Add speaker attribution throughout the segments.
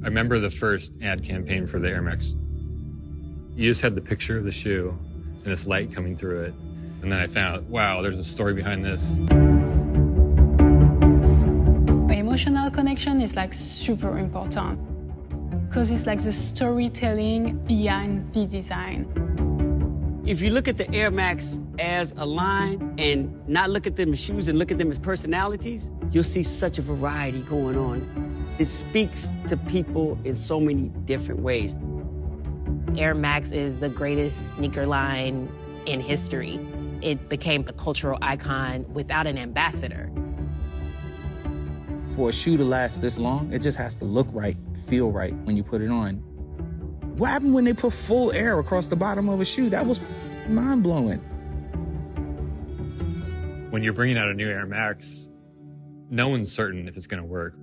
Speaker 1: I remember the first ad campaign for the Air Max. You just had the picture of the shoe and this light coming through it. And then I found out, wow, there's a story behind this.
Speaker 2: Emotional connection is like super important because it's like the storytelling behind the design.
Speaker 3: If you look at the Air Max as a line and not look at them as shoes and look at them as personalities, you'll see such a variety going on. It speaks to people in so many different ways.
Speaker 4: Air Max is the greatest sneaker line in history. It became a cultural icon without an ambassador.
Speaker 5: For a shoe to last this long, it just has to look right, feel right when you put it on. What happened when they put full air across the bottom of a shoe? That was mind-blowing.
Speaker 1: When you're bringing out a new Air Max, no one's certain if it's going to work.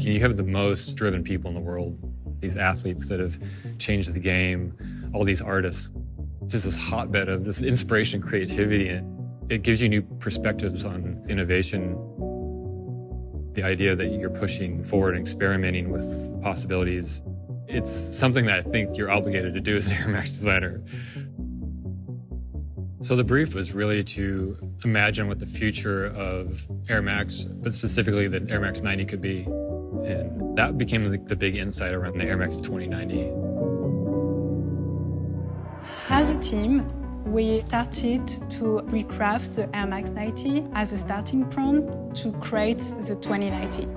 Speaker 1: You have the most driven people in the world, these athletes that have changed the game, all these artists. It's just this hotbed of this inspiration, creativity, and it gives you new perspectives on innovation. The idea that you're pushing forward and experimenting with possibilities. It's something that I think you're obligated to do as an Air Max designer. So the brief was really to imagine what the future of Air Max, but specifically the Air Max 90 could be. And that became the big insight around the Air Max 2090.
Speaker 2: As a team, we started to recraft the Air Max 90 as a starting point to create the 2090.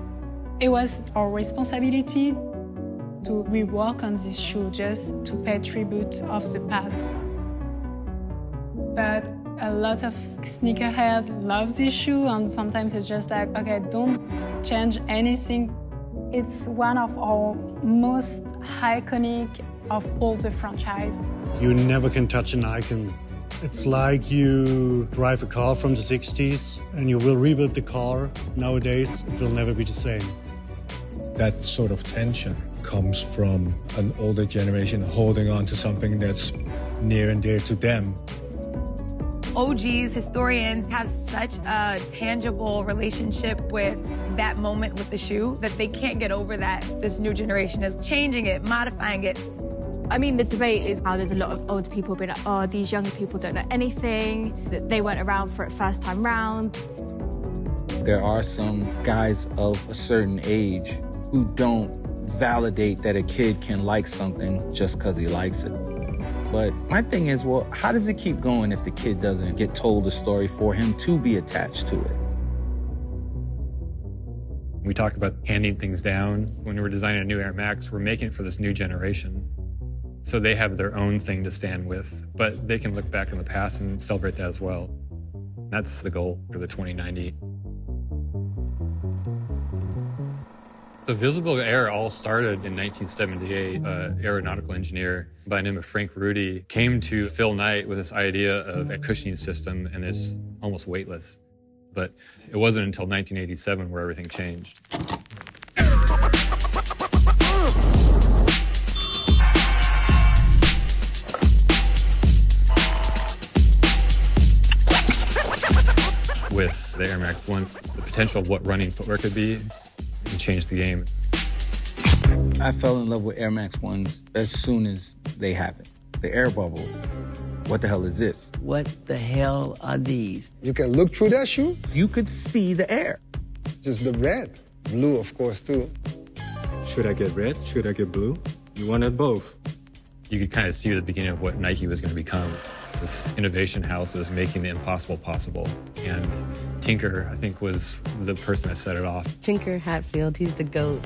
Speaker 2: It was our responsibility to rework on this shoe just to pay tribute of the past. But a lot of sneakerheads love this shoe, and sometimes it's just like, okay, don't change anything. It's one of our most iconic of all the franchise.
Speaker 6: You never can touch an icon. It's like you drive a car from the 60s and you will rebuild the car. Nowadays, it will never be the same.
Speaker 7: That sort of tension comes from an older generation holding on to something that's near and dear to them.
Speaker 8: OGs, historians have such a tangible relationship with that moment with the shoe that they can't get over that. This new generation is changing it, modifying it.
Speaker 9: I mean, the debate is how there's a lot of older people being like, oh, these younger people don't know anything, that they weren't around for it first time round.
Speaker 5: There are some guys of a certain age who don't validate that a kid can like something just because he likes it. But my thing is, well, how does it keep going if the kid doesn't get told a story for him to be attached to it?
Speaker 1: We talk about handing things down. When we're designing a new Air Max, we're making it for this new generation. So they have their own thing to stand with, but they can look back in the past and celebrate that as well. That's the goal for the 2090. The Visible Air all started in 1978. An aeronautical engineer by the name of Frank Rudy came to Phil Knight with this idea of a cushioning system, and it's almost weightless. But it wasn't until 1987 where everything changed. With the Air Max 1, the potential of what running footwear could be and change the game.
Speaker 5: I fell in love with Air Max 1s as soon as they happened. The air bubble. What the hell is this?
Speaker 3: What the hell are these?
Speaker 10: You can look through that shoe.
Speaker 5: You could see the air.
Speaker 10: Just the red. Blue, of course, too.
Speaker 7: Should I get red? Should I get blue? You wanted both.
Speaker 1: You could kind of see the beginning of what Nike was going to become. This innovation house that was making the impossible possible. And Tinker, I think, was the person that set it off.
Speaker 11: Tinker Hatfield, he's the GOAT.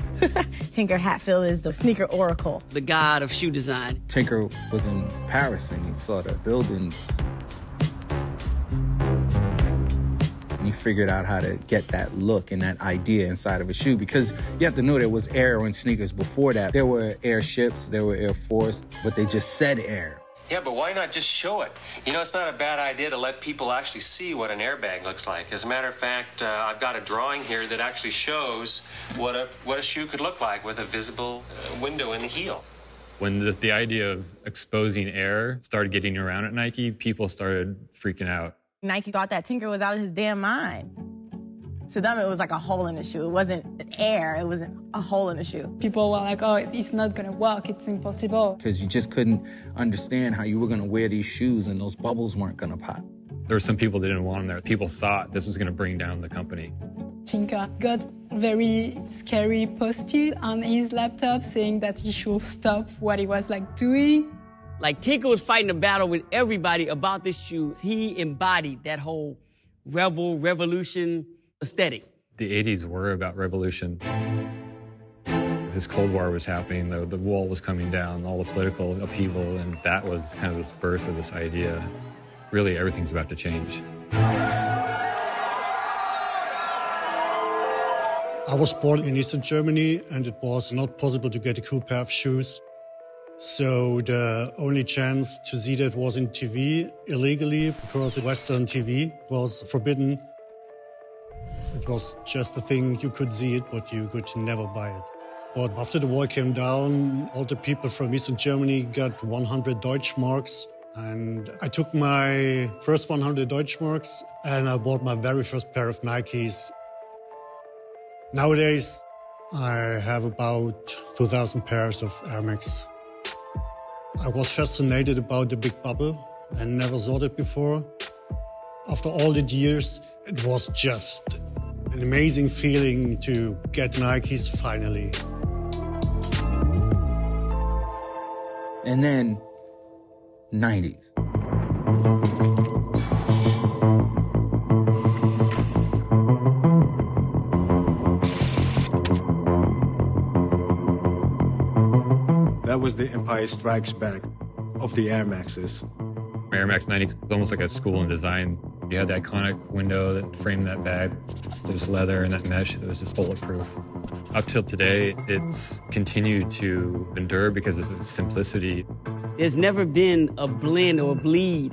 Speaker 11: Tinker Hatfield is the sneaker oracle.
Speaker 3: The god of shoe design.
Speaker 5: Tinker was in Paris and he saw the buildings. And he figured out how to get that look and that idea inside of a shoe, because you have to know there was air on sneakers before that. There were airships, there were Air Force, but they just said air.
Speaker 12: Yeah, but why not just show it? You know, it's not a bad idea to let people actually see what an airbag looks like. As a matter of fact, I've got a drawing here that actually shows what a shoe could look like with a visible window in the heel.
Speaker 1: When the idea of exposing air started getting around at Nike, people started freaking out.
Speaker 11: Nike thought that Tinker was out of his damn mind. To them, it was like a hole in the shoe. It wasn't an air, it was a hole in the shoe.
Speaker 2: People were like, oh, it's not gonna work, it's impossible.
Speaker 5: Because you just couldn't understand how you were gonna wear these shoes and those bubbles weren't gonna pop.
Speaker 1: There were some people that didn't want them there. People thought this was gonna bring down the company.
Speaker 2: Tinker got very scary post-it on his laptop saying that he should stop what he was doing.
Speaker 3: Like Tinker was fighting a battle with everybody about this shoe. He embodied that whole revolution aesthetic.
Speaker 1: The 80s were about revolution. This Cold War was happening, the wall was coming down, all the political upheaval, and that was kind of this birth of this idea. Really, everything's about to change.
Speaker 6: I was born in Eastern Germany, and it was not possible to get a cool pair of shoes. So the only chance to see that was in TV, illegally, because Western TV was forbidden. It was just a thing, you could see it, but you could never buy it. But after the war came down, all the people from Eastern Germany got 100 Deutschmarks. And I took my first 100 Deutschmarks and I bought my very first pair of Nikes. Nowadays, I have about 2,000 pairs of Air Max. I was fascinated about the big bubble and never saw it before. After all the years, it was just an amazing feeling to get Nikes finally.
Speaker 5: And then, 90s.
Speaker 13: That was the Empire Strikes Back of the Air Maxes.
Speaker 1: Air Max 90 is almost like a school in design. You had the iconic window that framed that bag. There was leather and that mesh that was just bulletproof. Up till today, it's continued to endure because of its simplicity.
Speaker 3: There's never been a blend or a bleed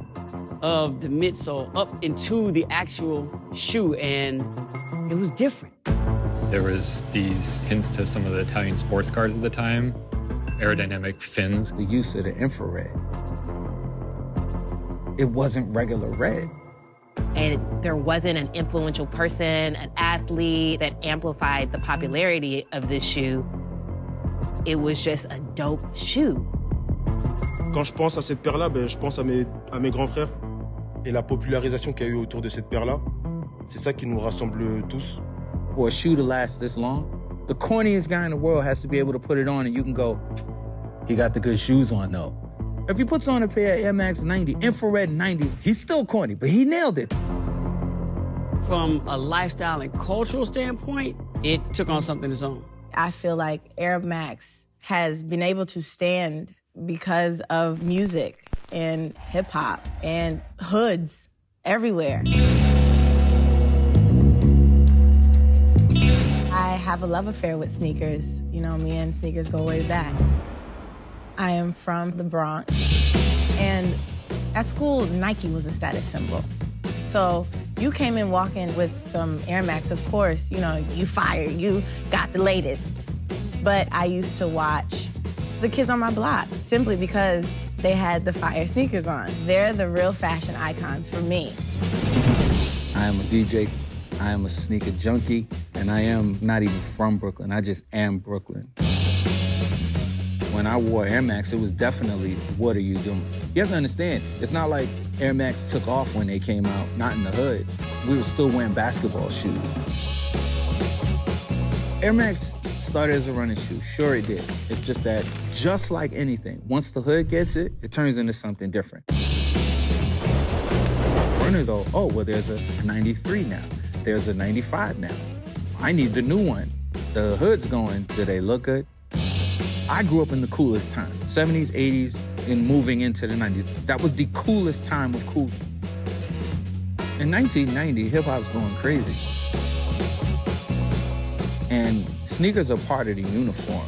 Speaker 3: of the midsole up into the actual shoe, and it was different.
Speaker 1: There was these hints to some of the Italian sports cars at the time, aerodynamic fins.
Speaker 5: The use of the infrared. It wasn't regular red.
Speaker 4: And there wasn't an influential person, an athlete that amplified the popularity of this shoe. It was just a dope shoe.
Speaker 14: Quand je pense à cette paire-là, je pense à mes grands frères. Et la popularisation qu'il y a eu autour de cette paire-là, c'est ça qui nous rassemble tous.
Speaker 5: For a shoe to last this long, the corniest guy in the world has to be able to put it on and you can go, he got the good shoes on though. If he puts on a pair of Air Max 90, infrared 90s, he's still corny, but he nailed it.
Speaker 3: From a lifestyle and cultural standpoint, it took on something of its own.
Speaker 11: I feel like Air Max has been able to stand because of music and hip hop and hoods everywhere. I have a love affair with sneakers. You know, me and sneakers go way back. I am from the Bronx, and at school, Nike was a status symbol. So you came in walking with some Air Max, of course, you know, you fired, you got the latest. But I used to watch the kids on my block simply because they had the fire sneakers on. They're the real fashion icons for me.
Speaker 5: I am a DJ, I am a sneaker junkie, and I am not even from Brooklyn, I just am Brooklyn. When I wore Air Max, it was definitely, what are you doing? You have to understand, it's not like Air Max took off when they came out, not in the hood. We were still wearing basketball shoes. Air Max started as a running shoe, sure it did. It's just that, just like anything, once the hood gets it, it turns into something different. Runners are, oh, well, there's a 93 now. There's a 95 now. I need the new one. The hood's going, do they look good? I grew up in the coolest time, 70s, 80s, and moving into the 90s. That was the coolest time of cool. In 1990, hip-hop's going crazy. And sneakers are part of the uniform.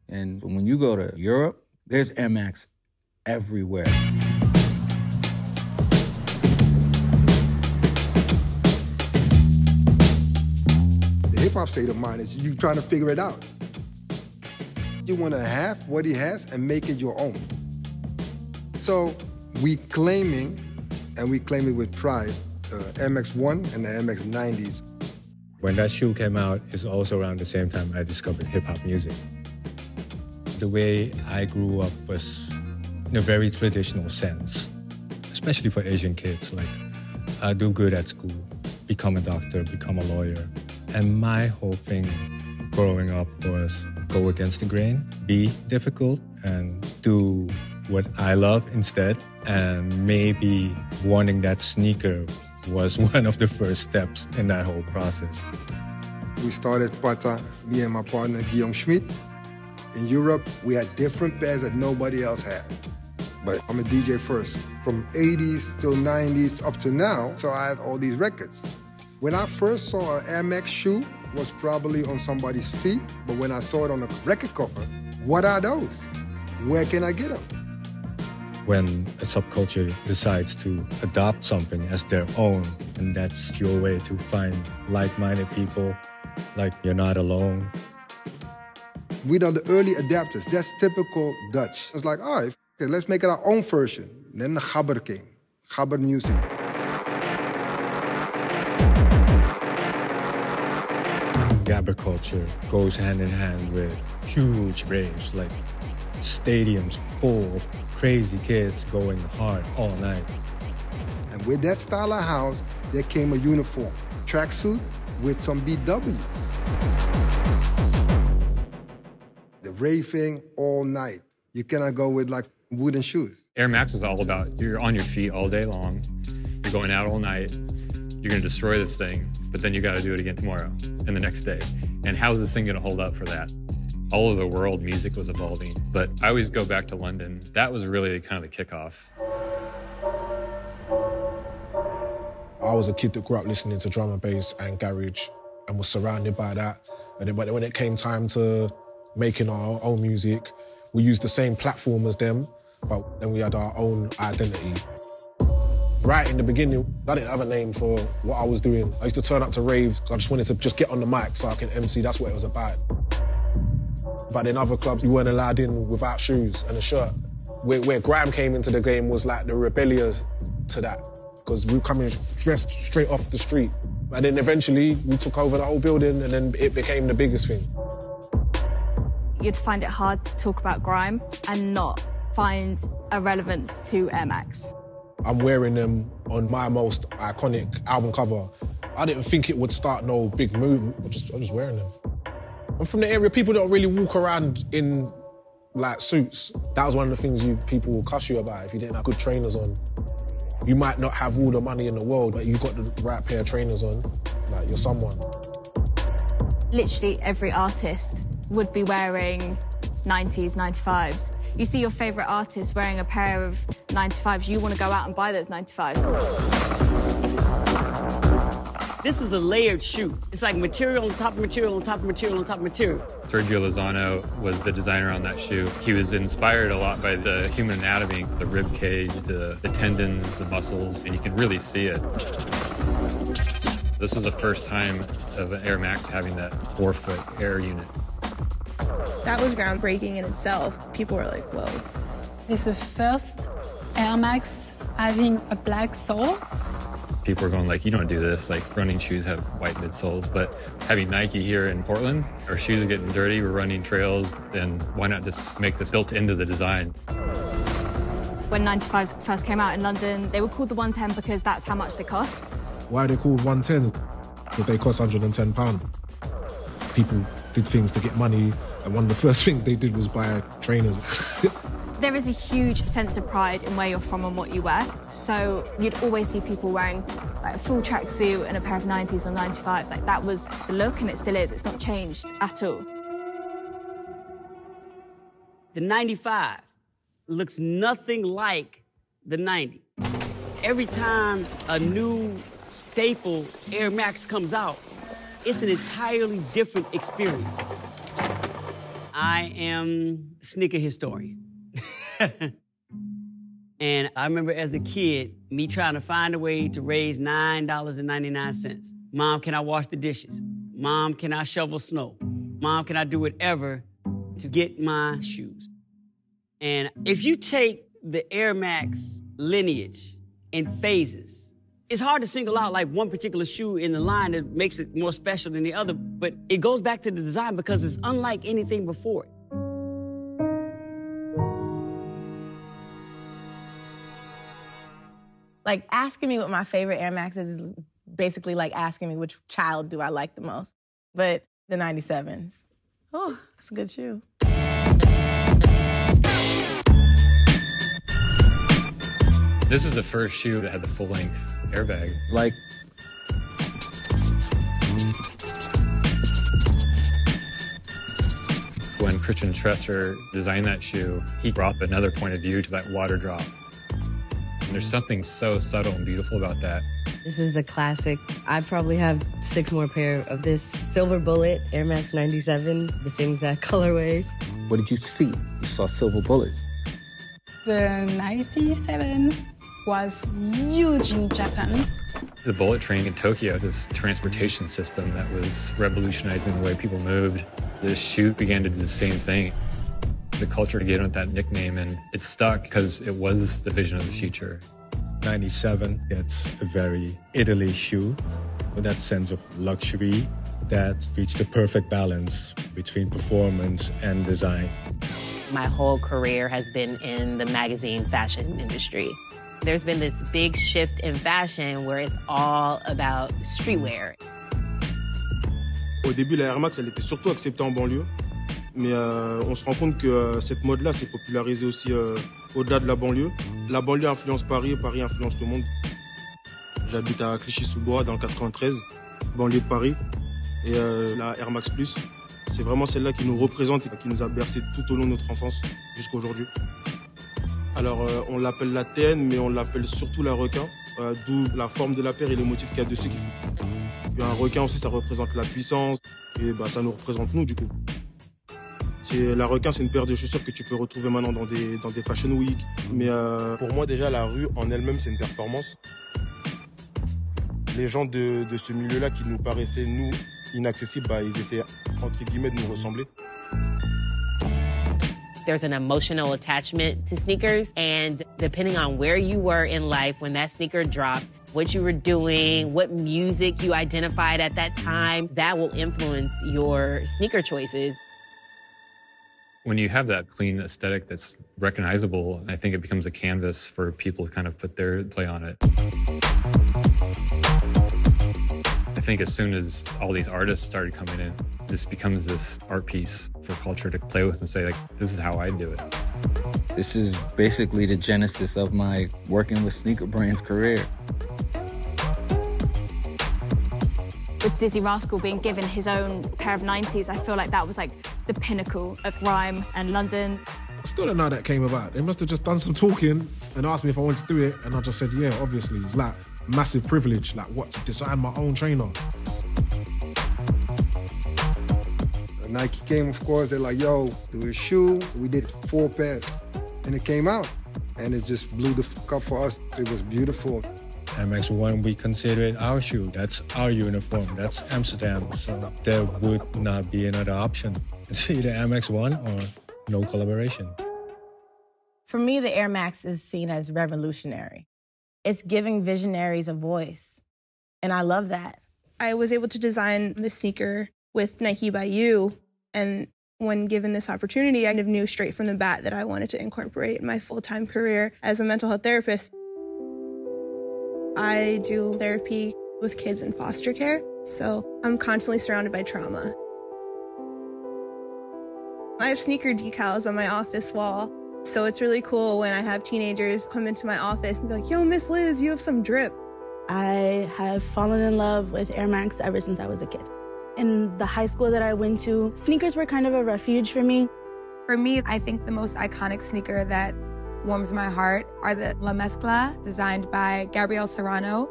Speaker 5: And when you go to Europe, there's Air Max everywhere.
Speaker 10: The hip-hop state of mind is you trying to figure it out. You want to have what he has and make it your own. So we claiming, and we claim it with pride, the Air Max 1 and the Air Max 90s.
Speaker 7: When that shoe came out, it's also around the same time I discovered hip-hop music. The way I grew up was in a very traditional sense, especially for Asian kids. Like, do good at school, become a doctor, become a lawyer. And my whole thing growing up was go against the grain, be difficult, and do what I love instead. And maybe wanting that sneaker was one of the first steps in that whole process.
Speaker 10: We started Pata, me and my partner Guillaume Schmidt. In Europe, we had different pairs that nobody else had. But I'm a DJ first, from 80s till 90s up to now, so I had all these records. When I first saw an Air Max shoe, was probably on somebody's feet, but when I saw it on a record cover, what are those? Where can I get them?
Speaker 7: When a subculture decides to adopt something as their own, and that's your way to find like-minded people, like you're not alone.
Speaker 10: We are the early adapters. That's typical Dutch. It's like, oh, okay, let's make it our own version. Then the gabber came, gabber music.
Speaker 7: Gabber culture goes hand in hand with huge raves, like stadiums full of crazy kids going hard all night.
Speaker 10: And with that style of house, there came a uniform, tracksuit with some BWs. The raving all night. You cannot go with like wooden shoes.
Speaker 1: Air Max is all about you're on your feet all day long, you're going out all night, you're gonna destroy this thing, but then you gotta do it again tomorrow and the next day. And how's this thing gonna hold up for that? All over the world, music was evolving, but I always go back to London. That was really kind of the kickoff.
Speaker 15: I was a kid that grew up listening to drum and bass and garage and was surrounded by that. And then when it came time to making our own music, we used the same platform as them, but then we had our own identity. Right in the beginning, I didn't have a name for what I was doing. I used to turn up to raves, I just wanted to just get on the mic so I can MC, that's what it was about. But in other clubs, you weren't allowed in without shoes and a shirt. Where grime came into the game was like the rebellion to that, because we were coming dressed straight off the street. And then eventually, we took over the whole building and then it became the biggest thing.
Speaker 9: You'd find it hard to talk about grime and not find a relevance to Air Max.
Speaker 15: I'm wearing them on my most iconic album cover. I didn't think it would start no big movement. I'm just wearing them. I'm from the area, people don't really walk around in like suits. That was one of the things people will cuss you about if you didn't have good trainers on. You might not have all the money in the world, but you've got the right pair of trainers on, like you're someone.
Speaker 9: Literally every artist would be wearing 90s, 95s. You see your favourite artist wearing a pair of 95s, you want to go out and buy those 95s.
Speaker 3: This is a layered shoe. It's like material on top of material on top of material on top of material.
Speaker 1: Sergio Lozano was the designer on that shoe. He was inspired a lot by the human anatomy, the rib cage, the tendons, the muscles, and you can really see it. This was the first time of an Air Max having that 4-foot air unit.
Speaker 16: That was groundbreaking in itself. People were like, whoa.
Speaker 2: This is the first Air Max having a black sole.
Speaker 1: People were going like, you don't do this, like running shoes have white midsoles, but having Nike here in Portland, our shoes are getting dirty, we're running trails, then why not just make this built into the design?
Speaker 9: When 95s first came out in London, they were called the 110 because that's how much they cost.
Speaker 15: Why are they called 110s? Because they cost £110. People did things to get money, and one of the first things they did was buy trainers.
Speaker 9: There is a huge sense of pride in where you're from and what you wear. So you'd always see people wearing like a full tracksuit and a pair of 90s or 95s. Like that was the look, and it still is. It's not changed at all.
Speaker 3: The 95 looks nothing like the 90. Every time a new staple Air Max comes out, it's an entirely different experience. I am a sneaker historian. And I remember as a kid, me trying to find a way to raise $9.99. Mom, can I wash the dishes? Mom, can I shovel snow? Mom, can I do whatever to get my shoes? And if you take the Air Max lineage in phases, it's hard to single out like one particular shoe in the line that makes it more special than the other, but it goes back to the design because it's unlike anything before it.
Speaker 11: Like, asking me what my favorite Air Max is basically like asking me which child do I like the most. But the 97s. Oh, that's a good shoe.
Speaker 1: This is the first shoe that had the full-length airbag.
Speaker 5: Like,
Speaker 1: when Christian Tresser designed that shoe, he brought another point of view to that water drop. And there's something so subtle and beautiful about that.
Speaker 17: This is the classic. I probably have 6 more pair of this silver bullet Air Max 97, the same exact colorway.
Speaker 5: What did you see? You saw silver bullets.
Speaker 2: The 97 was huge in Japan.
Speaker 1: The bullet train in Tokyo, this transportation system that was revolutionizing the way people moved. This shoe began to do the same thing. The culture gave it that nickname, and it stuck because it was the vision of the future.
Speaker 7: 97, it's a very Italy shoe with that sense of luxury that reached the perfect balance between performance and design.
Speaker 4: My whole career has been in the magazine fashion industry. There's been this big shift in fashion where it's all about streetwear.
Speaker 14: Au début, la Air Max, elle était surtout acceptée en banlieue. Mais on se rend compte que cette mode-là s'est popularisée aussi au-delà de la banlieue. La banlieue influence Paris et Paris influence le monde. J'habite à Clichy-sous-Bois, dans le 93, banlieue de Paris. Et la Air Max Plus, c'est vraiment celle-là qui nous représente et qui nous a bercé tout au long de notre enfance jusqu'à aujourd'hui. Alors, on l'appelle la TN, mais on l'appelle surtout la requin, d'où la forme de la paire et les motifs qu'il y a dessus qui font. Puis un requin aussi, ça représente la puissance, et bah, ça nous représente nous, du coup. La requin, c'est une paire de chaussures que tu peux retrouver maintenant dans des fashion week. Mais pour moi, déjà, la rue en elle-même, c'est une performance. Les gens de ce milieu-là qui nous paraissaient, nous, inaccessibles, bah, ils essaient, entre guillemets, de nous ressembler.
Speaker 4: There's an emotional attachment to sneakers, and depending on where you were in life when that sneaker dropped, what you were doing, what music you identified at that time, that will influence your sneaker choices.
Speaker 1: When you have that clean aesthetic that's recognizable, I think it becomes a canvas for people to kind of put their play on it. I think as soon as all these artists started coming in, this becomes this art piece for culture to play with and say, like, this is how I do it.
Speaker 5: This is basically the genesis of my working with sneaker brands career.
Speaker 9: With Dizzy Rascal being given his own pair of 90s, I feel like that was like the pinnacle of grime and London.
Speaker 15: I still don't know how that came about. They must have just done some talking and asked me if I wanted to do it, and I just said, yeah, obviously. It's like massive privilege, like what, to design my own trainer.
Speaker 10: Nike came, of course, they're like, yo, do a shoe. We did 4 pairs, and it came out. And it just blew the fuck up for us. It was beautiful.
Speaker 7: MX1, we consider it our shoe. That's our uniform. That's Amsterdam. So there would not be another option. It's either MX1 or no collaboration.
Speaker 11: For me, the Air Max is seen as revolutionary. It's giving visionaries a voice, and I love that.
Speaker 16: I was able to design the sneaker with Nike by You, and when given this opportunity, I knew straight from the bat that I wanted to incorporate my full-time career as a mental health therapist. I do therapy with kids in foster care, so I'm constantly surrounded by trauma. I have sneaker decals on my office wall, so it's really cool when I have teenagers come into my office and be like, yo, Miss Liz, you have some drip.
Speaker 18: I have fallen in love with Air Max ever since I was a kid. In the high school that I went to, sneakers were kind of a refuge for me.
Speaker 8: For me, I think the most iconic sneaker that warms my heart are the La Mezcla, designed by Gabrielle Serrano.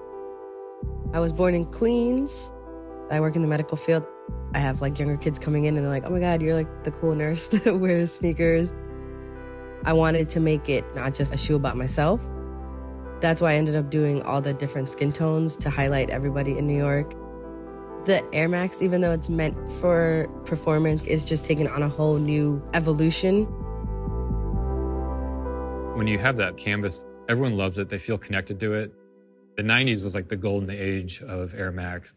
Speaker 17: I was born in Queens. I work in the medical field. I have like younger kids coming in and they're like, oh my God, you're like the cool nurse that wears sneakers. I wanted to make it not just a shoe about myself. That's why I ended up doing all the different skin tones to highlight everybody in New York. The Air Max, even though it's meant for performance, is just taking on a whole new evolution.
Speaker 1: When you have that canvas, everyone loves it. They feel connected to it. The 90s was like the golden age of Air Max.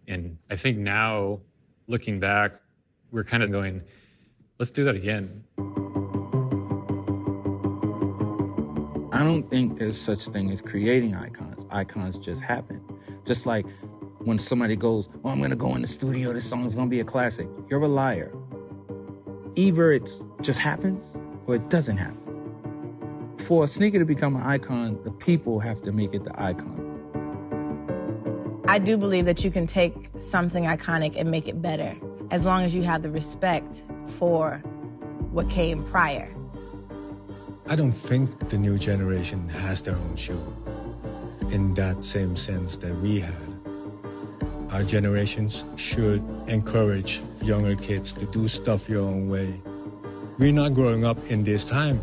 Speaker 1: And I think now, looking back, we're kind of going, let's do that again.
Speaker 5: I don't think there's such thing as creating icons. Icons just happen. Just like when somebody goes, oh, I'm going to go in the studio, this song's going to be a classic. You're a liar. Either it just happens or it doesn't happen. For a sneaker to become an icon, the people have to make it the icon.
Speaker 11: I do believe that you can take something iconic and make it better, as long as you have the respect for what came prior.
Speaker 7: I don't think the new generation has their own shoe in that same sense that we had. Our generations should encourage younger kids to do stuff your own way. We're not growing up in this time.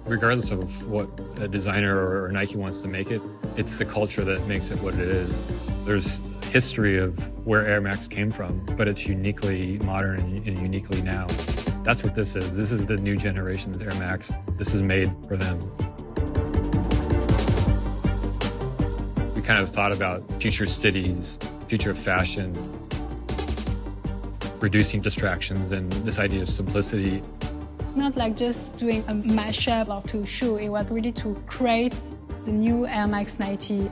Speaker 1: Regardless of what a designer or Nike wants to make it, it's the culture that makes it what it is. There's history of where Air Max came from, but it's uniquely modern and uniquely now. That's what this is. This is the new generation's Air Max. This is made for them. We kind of thought about future cities, future of fashion, reducing distractions, and this idea of simplicity.
Speaker 2: Not like just doing a mashup of two shoes. It was really to create the new Air Max 90.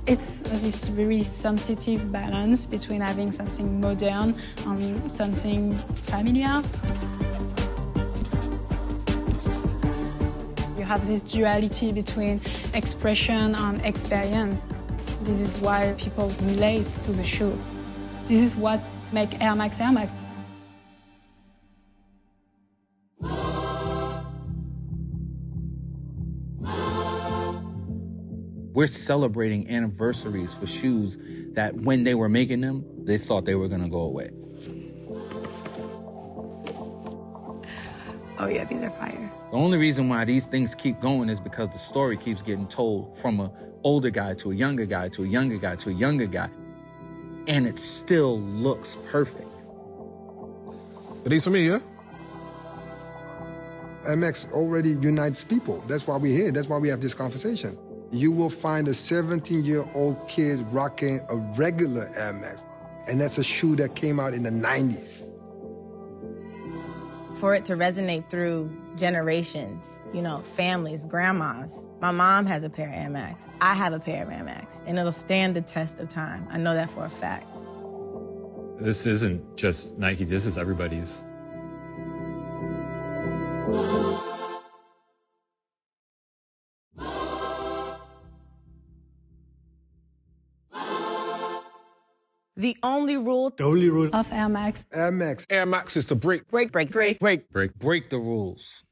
Speaker 2: It's this very sensitive balance between having something modern and something familiar. You have this duality between expression and experience. This is why people relate to the shoe. This is what makes Air Max Air Max.
Speaker 5: We're celebrating anniversaries for shoes that when they were making them, they thought they were going to go away.
Speaker 8: Oh yeah, these are fire.
Speaker 5: The only reason why these things keep going is because the story keeps getting told from an older guy to a younger guy to a younger guy to a younger guy. And it still looks perfect.
Speaker 15: Are these for me, yeah?
Speaker 10: MX already unites people. That's why we're here. That's why we have this conversation. You will find a 17-year-old kid rocking a regular Air Max, and that's a shoe that came out in the 90s.
Speaker 11: For it to resonate through generations, you know, families, grandmas. My mom has a pair of Air Max. I have a pair of Air Max, and it'll stand the test of time. I know that for a fact.
Speaker 1: This isn't just Nike's, this is everybody's.
Speaker 11: The only rule
Speaker 2: of Air Max.
Speaker 10: Air Max.
Speaker 15: Air Max is to break
Speaker 5: Break the rules.